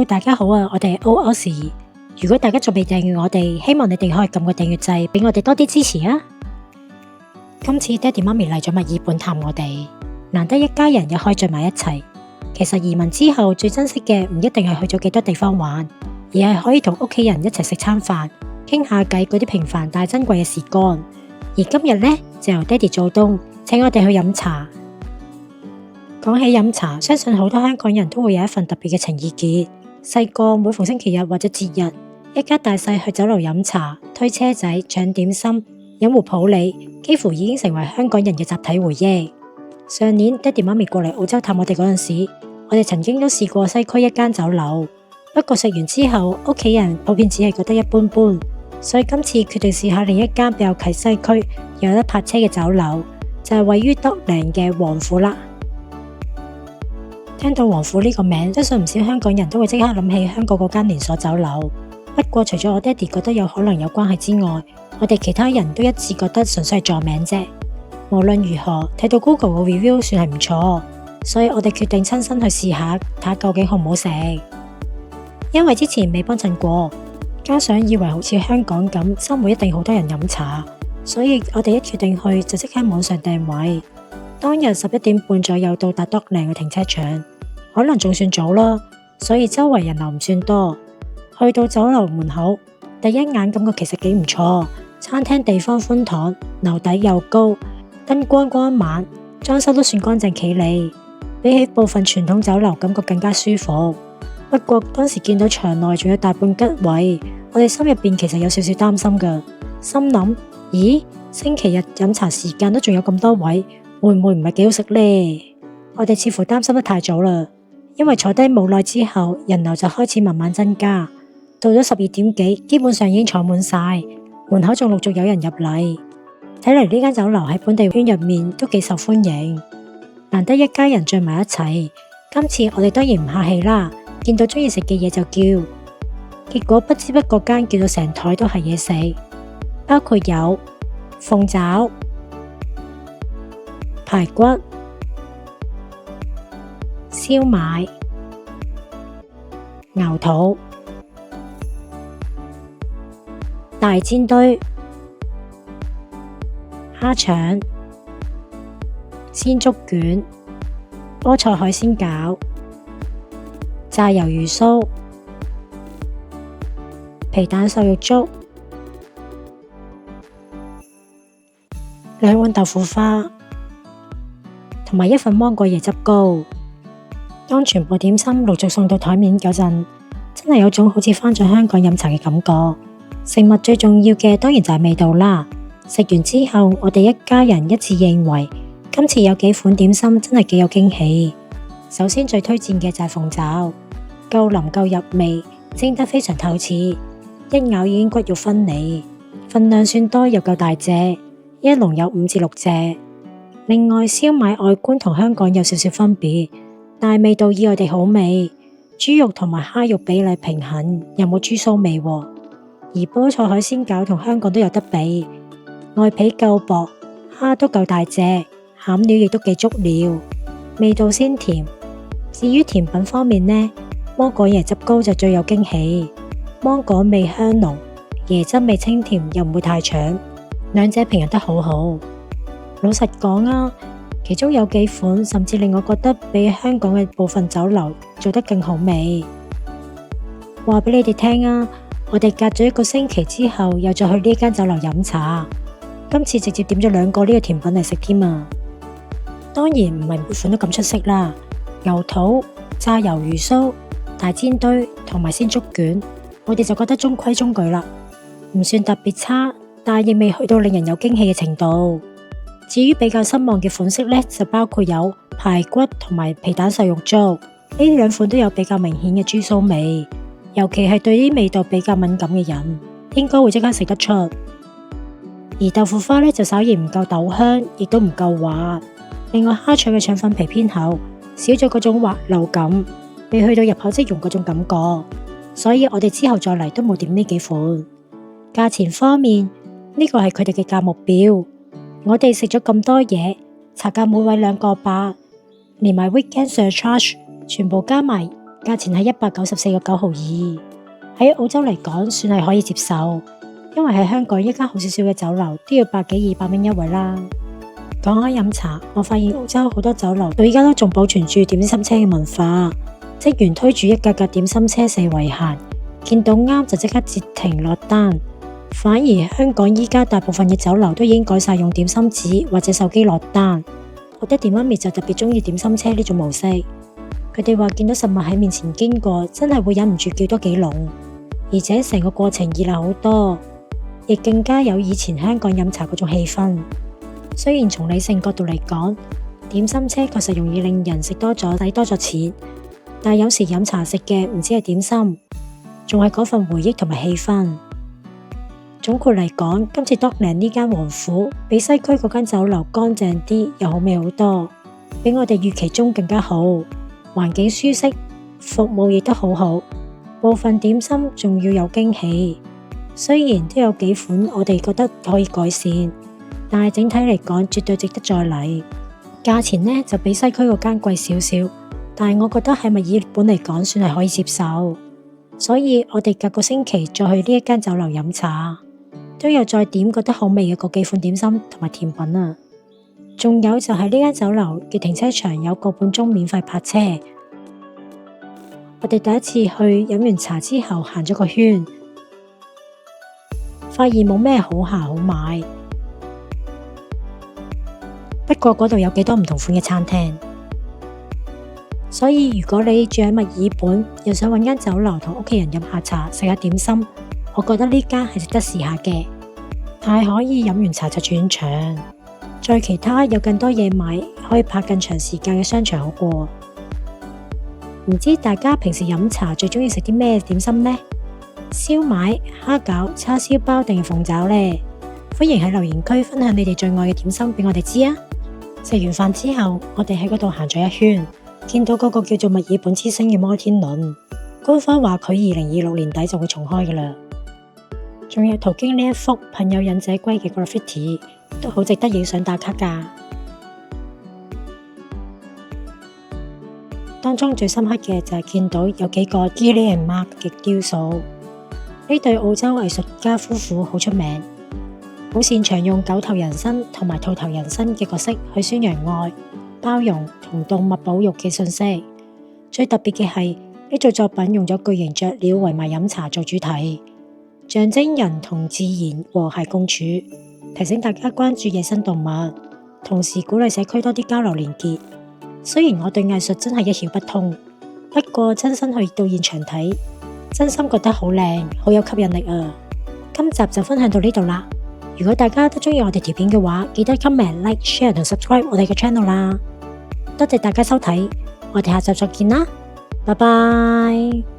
大家好啊！我哋係 O 時，如果大家仲未訂閱我哋，希望你哋可以撳個訂閱掣，俾我哋多啲支持啊！今次爹哋媽咪嚟咗墨爾本探我哋，難得一家人又可以聚埋一齊。其實移民之後最珍惜嘅唔一定係去咗幾多地方玩，而係可以同屋企人一齊食餐飯，傾下偈嗰啲平凡但係珍貴嘅時光。而今日呢，就由爹哋做東，請我哋去飲茶。講起飲茶，相信好多香港人都會有一份特別嘅情意結。細個每逢星期日或者節日，一家大細去酒樓飲茶、推車仔、搶點心、飲壺普洱，幾乎已經成為香港人嘅集體回憶。上年爹哋媽咪過嚟澳洲探我哋嗰陣時，我哋曾經都試過西區一間酒樓，不過食完之後，屋企人普遍只係覺得一般般，所以今次決定試下另一間比較近西區又有得泊車嘅酒樓，就係位於德良嘅王府啦。聽到王府呢個名，相信唔少香港人都會即刻諗起香港嗰間連鎖酒樓。不過除咗我爹哋覺得有可能有關係之外，我哋其他人都一致覺得純粹係撞名啫。無論如何，睇到 Google 嘅 review 算係唔錯，所以我哋決定親身去試下，睇下究竟好唔好食。因為之前未幫襯過，加上以為好似香港咁，周末一定好多人飲茶，所以我哋一決定去就即刻網上訂位。當日11點半左右到達德良嘅停車場，可能仲算早啦，所以周圍人流唔算多。去到酒樓門口，第一眼感覺其實幾唔錯，餐廳地方寬敞，樓底又高，燈光光猛，裝修都算乾淨企理，比起部分傳統酒樓感覺更加舒服。不過當時見到場內仲有大半吉位，我哋心入邊其實有少少擔心㗎，心諗咦，星期日飲茶時間都仲有咁多位，會唔會唔係幾好食呢？我哋似乎擔心得太早啦，因為坐低冇耐之後，人流就開始慢慢增加，到咗12點幾，基本上已經坐滿晒，門口仲陸續有人入嚟。睇嚟呢間酒樓喺本地圈入面都幾受歡迎，難得一家人聚埋一齊。今次我哋當然唔客氣啦，見到中意食嘅嘢就叫，結果不知不覺間叫到成台都係嘢食，包括有鳳爪、排骨、燒賣、牛肚、大煎堆、蝦腸、鮮竹卷、菠菜海鮮餃、炸魷魚鬚、皮蛋瘦肉粥、2碗豆腐花，同埋1份芒果椰汁糕。當全部點心陸續送到台面嗰陣，真係有種好似返咗香港飲茶嘅感覺。食物最重要嘅當然就係味道啦。食完之後，我哋一家人一致認為今次有幾款點心真係幾有驚喜。首先最推薦嘅就係鳳爪，夠腍夠入味，蒸得非常透徹，一咬已經骨肉分離，份量算多又夠大隻，一籠有5至6隻。另外燒賣外觀同香港有少少分別，但係味道意外地好味，豬肉同埋蝦肉比例平衡，又冇豬騷味喎。而菠菜海鮮餃同香港都有得比，外皮夠薄，蝦都夠大隻，餡料亦都幾足料，味道鮮甜。至於甜品方面呢，芒果椰汁糕就最有驚喜，芒果味香濃，椰汁味清甜又唔會太搶，兩者平衡得好好。老實講啊，其中有幾款甚至令我覺得比香港嘅部分酒樓做得更好味。話俾你哋聽啊，我哋隔咗1個星期之後又再去呢間酒樓飲茶，今次直接點咗2個呢個甜品嚟食添啊！當然唔係每款都咁出色啦，牛肚、炸魷魚鬚、大煎堆同埋鮮竹卷，我哋就覺得中規中矩啦，唔算特別差，但亦未去到令人有驚喜嘅程度。至於比較失望嘅款式呢，就包括有排骨同埋皮蛋瘦肉粥，呢2款都有比較明顯嘅豬騷味，尤其係對啲味道比較敏感嘅人，應該會即刻食得出。而豆腐花呢，就稍嫌唔夠豆香，亦都唔夠滑。另外蝦腸嘅腸粉皮偏厚，少咗嗰種滑溜感，未去到入口即溶嗰種感覺，所以我哋之後再嚟都冇點呢幾款。價錢方面，呢個係佢哋嘅價目表。我哋食咗咁多嘢，茶價每位2個8，連埋 weekend surcharge，全部加埋價錢係194.9毫2，喺澳洲嚟講算係可以接受，因為喺香港一間好少少嘅酒樓都要100幾200蚊一位啦。講開飲茶，我發現澳洲好多酒樓到而家都仲保存住點心車嘅文化，職員推住一架架點心車四圍行，見到啱就即刻截停落單。反而香港依家大部分嘅酒樓都已經改晒用點心紙或者手機落單。我爹哋媽咪就特別中意點心車呢種模式，佢哋話見到食物喺面前經過，真係會忍唔住叫多幾籠，而且成個過程熱鬧好多，亦更加有以前香港飲茶嗰種氣氛。雖然從理性角度嚟講，點心車確實容易令人食多咗使多咗錢，但有時飲茶食嘅唔止係點心，仲係嗰份回憶同埋氣氛。總括嚟講，今次 Dockland 呢間王府比西區嗰間酒樓乾淨啲，又好味好多，比我哋預期中更加好，環境舒適，服務亦都好好，部分點心仲要有驚喜。雖然都有幾款我哋覺得可以改善，但係整體嚟講絕對值得再嚟。價錢呢就比西區嗰間貴少少，但係我覺得喺墨爾本嚟講算係可以接受，所以我哋隔個星期再去呢一間酒樓飲茶，都有再點覺得好味嘅嗰幾款點心同埋甜品啊。仲有就係呢間酒樓嘅停車場有個半鐘免費泊車。我哋第一次去飲完茶之後行咗個圈，發現冇咩好行好買。不過嗰度有幾多唔同款嘅餐廳，所以如果你住喺墨爾本，又想揾間酒樓同屋企人飲下茶、食下點心，我覺得呢間係值得試下嘅。但係可以飲完茶就轉場，再其他有更多嘢買，可以泊更長時間嘅商場好過。唔知大家平時飲茶最中意食啲咩點心呢？燒賣、蝦餃、叉燒包定係鳳爪呢？歡迎喺留言區分享你哋最愛嘅點心俾我哋知啊！食完飯之後，我哋喺嗰度行咗一圈，見到嗰個叫做墨爾本之星嘅摩天輪，官方話佢2026年底就會重開噶啦。仲有途經呢一幅朋友忍者龜嘅 graffiti， 都好值得影相打卡噶。當中最深刻嘅就係見到有幾個 Gilly and Mark 嘅雕塑，呢對澳洲藝術家夫婦好出名，好擅長用狗頭人身同埋兔頭人身嘅角色去宣揚愛、包容同動物保育嘅信息。最特別嘅係呢組作品用咗巨型雀鳥圍埋飲茶做主題，象徵人同自然和諧共處，提醒大家關注野生動物，同時鼓勵社區多啲交流連結。雖然我對藝術真係一竅不通，不過親身去到現場睇，真心覺得好靚，好有吸引力啊！今集就分享到呢度啦。如果大家都中意我哋條片嘅話，記得 comment、like、share 同 subscribe 我哋嘅 channel 啦。多謝大家收睇，我哋下集再見啦，拜拜。